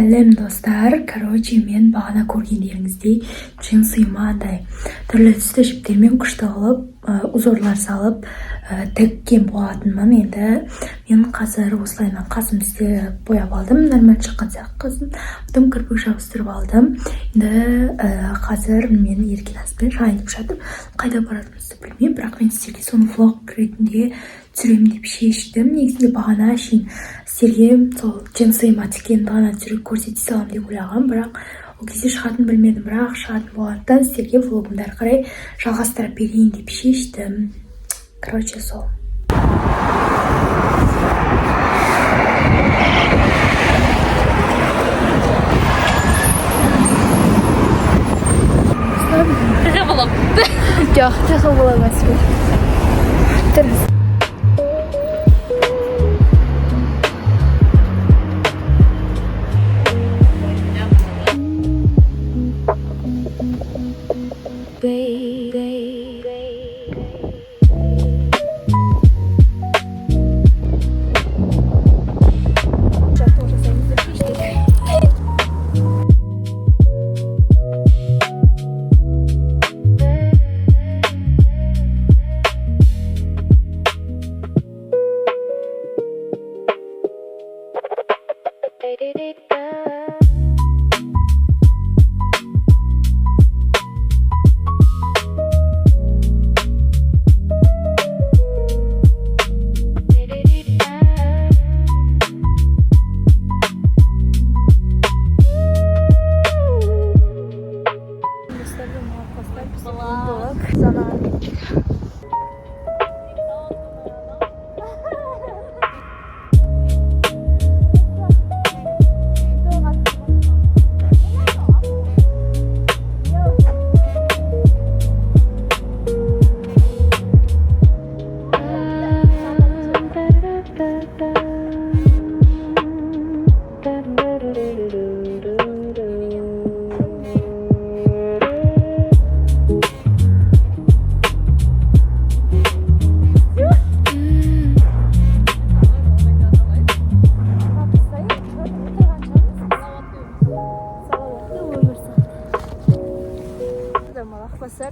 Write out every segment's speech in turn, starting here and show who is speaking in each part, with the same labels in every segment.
Speaker 1: Сәлем достар, мен бағана көргендеріңіздей джинсыма андай түрлі түсті жіптермен күшті қылып, узорлар салып тіккен болатынмын. Енді мен қазір осылайынан қасымды бояп алдым, нормаль шыққан сияқты қыздым. Потом кірпік жабыстырып алдым. Енді қазір мен Еркенаспен шайынып жатып, қайда баратынымызды білмеймін, бірақ мен сіздерге соны влог ретінде түсіремін деп шештім. Негізінде бағана шейін сіздерге сол джинсыма тіккен бағана түсіріп көрсете салам деп ойлағам, бірақ ол кезде шығатын білмедім, бірақ шығатын болғандықтан сіздерге влогымды ары қарай жалғастырып берейін деп шештім. Сол.
Speaker 2: Тихо влог.
Speaker 1: Жоқ, тихо влог емес. Тұрыңыз.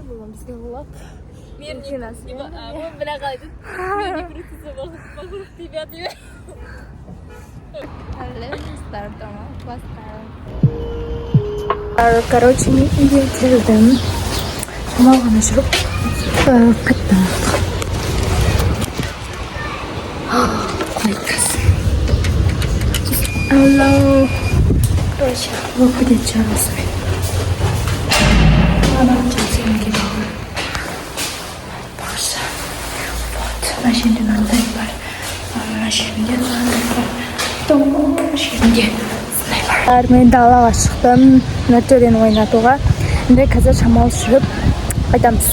Speaker 1: Бүгін бізге влог.
Speaker 2: Мен бірақ айтып, мен не крутится вокруг тебя.
Speaker 1: Мен үйге келдім. Шамал ғана жүріп қайттым. Құлай тұрсын. Алло. Влог бітетін шығар осымен. Ана жерінде мынандай бар, ана жерінде мынандай бар, ана жерінде мынандай бар. Мен далаға шықтым, нөтерін ойнатуға. Енді қазір шамал жүріп қайтамыз.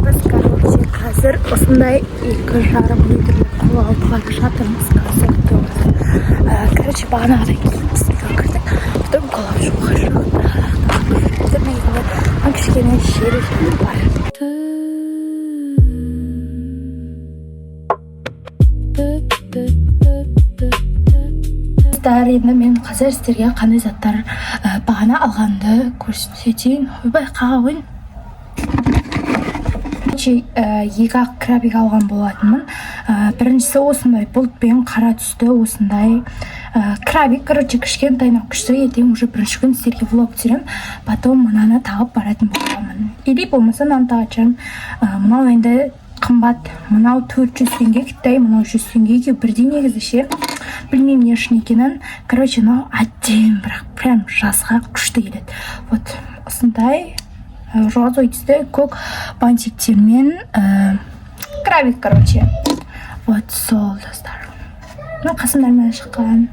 Speaker 1: Біз қазір осындай 2,5 литрлік қолы алуға жатырмыз. Бағанағыдай киімізге кірдік. Потом қолап жуға жуық. Кішкене жері бар. Енді мен қазір сіздерге қандай заттар бағана алғанды көрсетейін. Байқаға қойын. 2 крабик алған болатынмын. Біріншісі осындай бұлтпен қара түсті осындай крабик. Кішкентайына күшті. Ертең уже бірінші күн сіздерге влог түсірем. Потом мынаны тағып баратын боламын. Или болмаса мынаны тағачам. Мынау енді қымбат. Мынау 400 теңге Китай, мынау 100 теңге. Бірдей негізі ше. Білмеймін не үшін екенін. Мынау әдем, бірақ прям жазға күшті келеді. Вот осындай розовый түсті көк бантиктермен крабик. Вот сол достар. Қасымдармен шыққан.